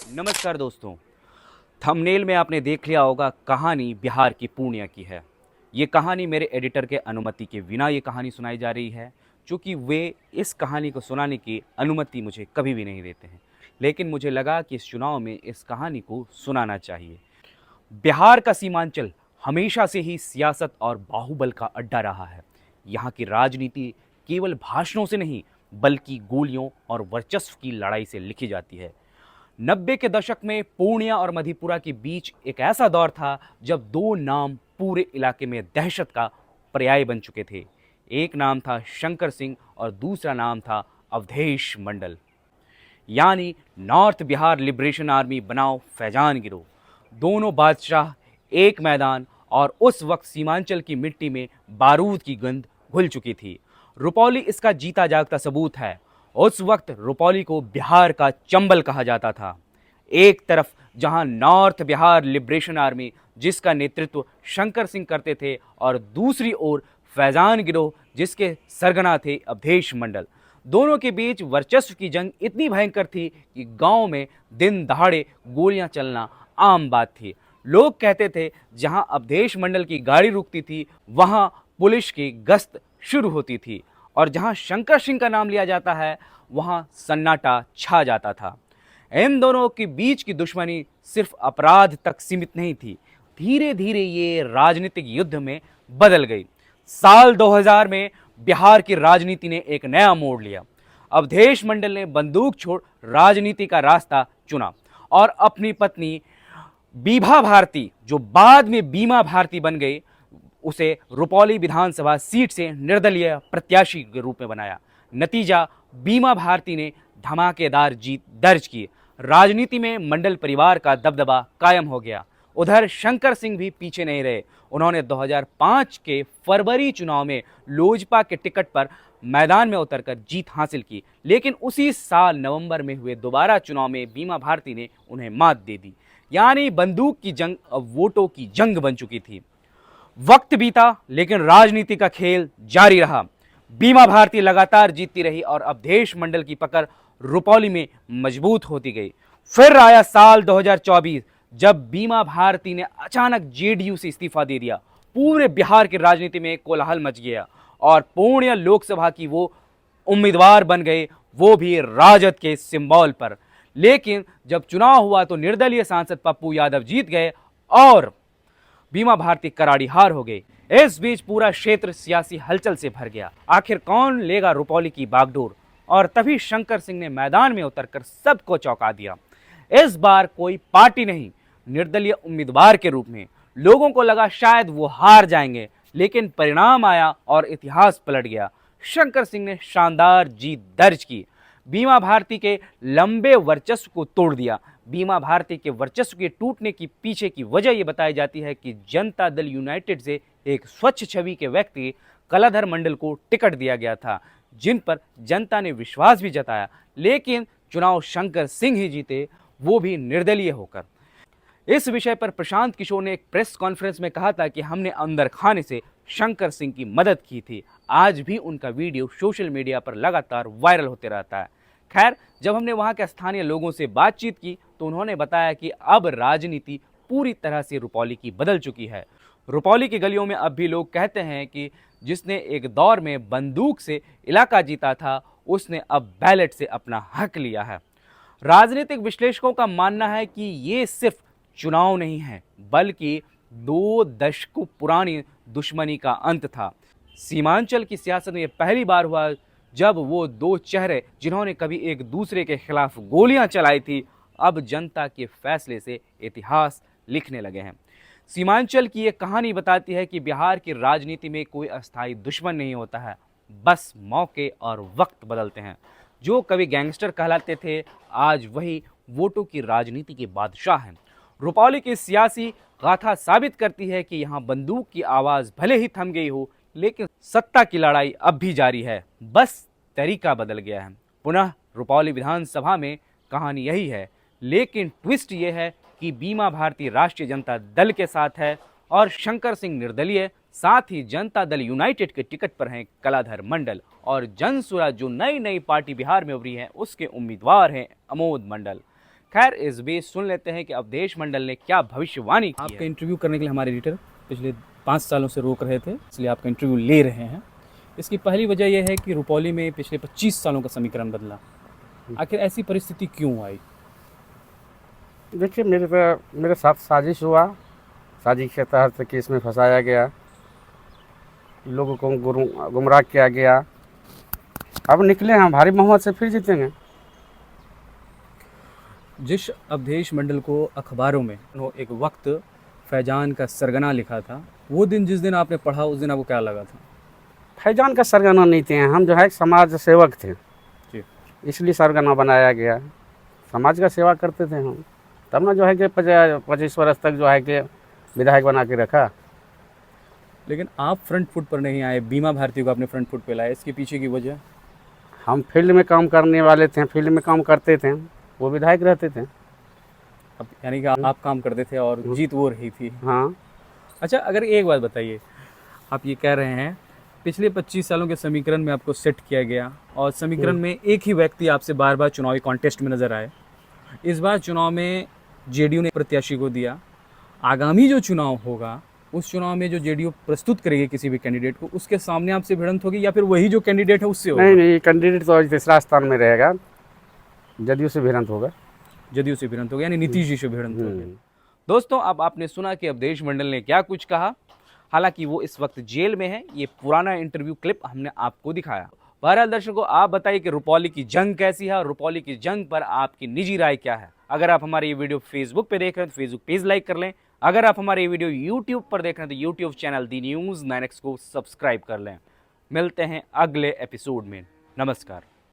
नमस्कार दोस्तों। थंबनेल में आपने देख लिया होगा, कहानी बिहार की पूर्णिया की है। ये कहानी मेरे एडिटर के अनुमति के बिना ये कहानी सुनाई जा रही है, क्योंकि वे इस कहानी को सुनाने की अनुमति मुझे कभी भी नहीं देते हैं। लेकिन मुझे लगा कि इस चुनाव में इस कहानी को सुनाना चाहिए। बिहार का सीमांचल हमेशा से ही सियासत और बाहुबल का अड्डा रहा है। यहाँ की राजनीति केवल भाषणों से नहीं, बल्कि गोलियों और वर्चस्व की लड़ाई से लिखी जाती है। 90 के दशक में पूर्णिया और मधेपुरा के बीच एक ऐसा दौर था जब दो नाम पूरे इलाके में दहशत का पर्याय बन चुके थे। एक नाम था शंकर सिंह और दूसरा नाम था अवधेश मंडल, यानी नॉर्थ बिहार लिबरेशन आर्मी बनाओ फैजान गिरोह। दोनों बादशाह एक मैदान, और उस वक्त सीमांचल की मिट्टी में बारूद की गंध घुल चुकी थी। रुपौली इसका जीता जागता सबूत है। उस वक्त रुपौली को बिहार का चंबल कहा जाता था। एक तरफ जहां नॉर्थ बिहार लिबरेशन आर्मी, जिसका नेतृत्व शंकर सिंह करते थे, और दूसरी ओर फैजान गिरोह, जिसके सरगना थे अवधेश मंडल। दोनों के बीच वर्चस्व की जंग इतनी भयंकर थी कि गांव में दिन दहाड़े गोलियां चलना आम बात थी। लोग कहते थे जहां अवधेश मंडल की गाड़ी रुकती थी, वहां पुलिस की गश्त शुरू होती थी, और जहां शंकर सिंह का नाम लिया जाता है, वहां सन्नाटा छा जाता था। इन दोनों के बीच की दुश्मनी सिर्फ अपराध तक सीमित नहीं थी, धीरे धीरे ये राजनीतिक युद्ध में बदल गई। साल 2000 में बिहार की राजनीति ने एक नया मोड़ लिया। अवधेश मंडल ने बंदूक छोड़ राजनीति का रास्ता चुना और अपनी पत्नी बीभा भारती, जो बाद में बीमा भारती बन गई, उसे रुपौली विधानसभा सीट से निर्दलीय प्रत्याशी के रूप में बनाया। नतीजा, बीमा भारती ने धमाकेदार जीत दर्ज की। राजनीति में मंडल परिवार का दबदबा कायम हो गया। उधर शंकर सिंह भी पीछे नहीं रहे। उन्होंने 2005 के फरवरी चुनाव में लोजपा के टिकट पर मैदान में उतरकर जीत हासिल की, लेकिन उसी साल नवंबर में हुए दोबारा चुनाव में बीमा भारती ने उन्हें मात दे दी। यानी बंदूक की जंग अब वोटों की जंग बन चुकी थी। वक्त बीता, लेकिन राजनीति का खेल जारी रहा। बीमा भारती लगातार जीतती रही और अवधेश मंडल की पकड़ रुपौली में मजबूत होती गई। फिर आया साल 2024, जब बीमा भारती ने अचानक जेडीयू से इस्तीफा दे दिया। पूरे बिहार की राजनीति में कोलाहल मच गया और पूर्णिया लोकसभा की वो उम्मीदवार बन गए, वो भी राजद के सिंबल पर। लेकिन जब चुनाव हुआ तो निर्दलीय सांसद पप्पू यादव जीत गए और बीमा भारती करारी हार हो गई। इस बीच पूरा क्षेत्र सियासी हलचल से भर गया। आखिर कौन लेगा रुपौली की बागडोर? और तभी शंकर सिंह ने मैदान में उतरकर सबको चौंका दिया। इस बार कोई पार्टी नहीं, निर्दलीय उम्मीदवार के रूप में। लोगों को लगा शायद वो हार जाएंगे, लेकिन परिणाम आया और इतिहास पलट गया। शंकर सिंह ने शानदार जीत दर्ज की, बीमा भारती के लंबे वर्चस्व को तोड़ दिया। बीमा भारती के वर्चस्व के टूटने की पीछे की वजह यह बताई जाती है कि जनता दल यूनाइटेड से एक स्वच्छ छवि के व्यक्ति कलाधर मंडल को टिकट दिया गया था, जिन पर जनता ने विश्वास भी जताया। लेकिन चुनाव शंकर सिंह ही जीते, वो भी निर्दलीय होकर। इस विषय पर प्रशांत किशोर ने एक प्रेस कॉन्फ्रेंस में कहा था कि हमने अंदर खाने से शंकर सिंह की मदद की थी। आज भी उनका वीडियो सोशल मीडिया पर लगातार वायरल होते रहता है। खैर, जब हमने वहां के स्थानीय लोगों से बातचीत की तो उन्होंने बताया कि अब राजनीति पूरी तरह से रुपौली की बदल चुकी है। रुपौली की गलियों में अब भी लोग कहते हैं कि जिसने एक दौर में बंदूक से इलाका जीता था, उसने अब बैलेट से अपना हक लिया है। राजनीतिक विश्लेषकों का मानना है कि ये सिर्फ चुनाव नहीं है, बल्कि 2 दशकों पुरानी दुश्मनी का अंत था। सीमांचल की सियासत में यह पहली बार हुआ जब वो दो चेहरे, जिन्होंने कभी एक दूसरे के खिलाफ गोलियां चलाई थी, अब जनता के फैसले से इतिहास लिखने लगे हैं। सीमांचल की ये कहानी बताती है कि बिहार की राजनीति में कोई अस्थायी दुश्मन नहीं होता है, बस मौके और वक्त बदलते हैं। जो कभी गैंगस्टर कहलाते थे, आज वही वोटों की राजनीति के बादशाह हैं। रुपौली की सियासी गाथा साबित करती है कि यहाँ बंदूक की आवाज़ भले ही थम गई हो, लेकिन सत्ता की लड़ाई अब भी जारी है, बस तरीका बदल गया है। पुनः रुपौली विधानसभा में कहानी यही है, लेकिन ट्विस्ट ये है कि बीमा भारती राष्ट्रीय जनता दल के साथ है और शंकर सिंह निर्दलीय। साथ ही जनता दल यूनाइटेड के टिकट पर हैं कलाधर मंडल, और जनसुरा, जो नई नई पार्टी बिहार में उभरी है, उसके उम्मीदवार हैं अमोद मंडल। खैर इस बीच सुन लेते हैं कि अवधेश मंडल ने क्या भविष्यवाणी की आपका है। इंटरव्यू करने के लिए हमारे एडिटर पिछले 5 सालों से रोक रहे थे, इसलिए आपका इंटरव्यू ले रहे हैं। इसकी पहली वजह यह है कि रुपौली में पिछले 25 सालों का समीकरण बदला। आखिर ऐसी परिस्थिति क्यों आई? देखिए, मेरे साथ साजिश हुआ। साजिश के तहत केस में फंसाया गया, लोगों को गुमराह किया गया। अब निकले हैं, भारी बहुमत से फिर जीतेंगे। जिस अवधेश मंडल को अखबारों में एक वक्त फैजान का सरगना लिखा था, वो दिन जिस दिन आपने पढ़ा उस दिन आपको क्या लगा था? फैजान का सरगना नहीं थे, हम जो है समाज सेवक थे, जी। इसलिए सरगना बनाया गया। समाज का सेवा करते थे हम, तब ना जो है कि 25 वर्ष तक जो है कि विधायक बना के रखा। लेकिन आप फ्रंट फुट पर नहीं आए, बीमा भारती को आपने फ्रंट फुट पे लाया, इसके पीछे की वजह? हम फील्ड में काम करने वाले थे, फील्ड में काम करते थे, वो विधायक रहते थे। अब यानी कि आप काम करते थे और जीत वो रही थी। हाँ। अच्छा, अगर एक बात बताइए, आप ये कह रहे हैं पिछले 25 सालों के समीकरण में आपको सेट किया गया और समीकरण में एक ही व्यक्ति आपसे बार बार चुनावी कॉन्टेस्ट में नजर आए। इस बार चुनाव में जेडीयू ने प्रत्याशी को दिया। आगामी जो चुनाव होगा उस चुनाव में जो जेडीयू प्रस्तुत करेगी किसी भी कैंडिडेट को, उसके सामने आपसे भिड़ंत होगी या फिर वही जो कैंडिडेट है उससे होगा? नहीं, कैंडिडेट तो तीसरा स्थान में रहेगा, जदयू से भिड़ंत होगा। जदयू से भिड़ंत होगा, यानी नीतीश जी से भिड़ंत होगी। दोस्तों अब आपने सुना कि अवधेश मंडल ने क्या कुछ कहा। हालांकि वो इस वक्त जेल में है। ये पुराना इंटरव्यू क्लिप हमने आपको दिखाया। बहरहाल दर्शकों, आप बताइए कि रुपौली की जंग कैसी है और रुपौली की जंग पर आपकी निजी राय क्या है। अगर आप हमारे ये वीडियो फेसबुक पे देख रहे हैं तो फेसबुक पेज लाइक कर लें। अगर आप हमारे ये वीडियो यूट्यूब पर देख रहे हैं तो यूट्यूब चैनल दी न्यूज़ 9X को सब्सक्राइब कर लें। मिलते हैं अगले एपिसोड में। नमस्कार।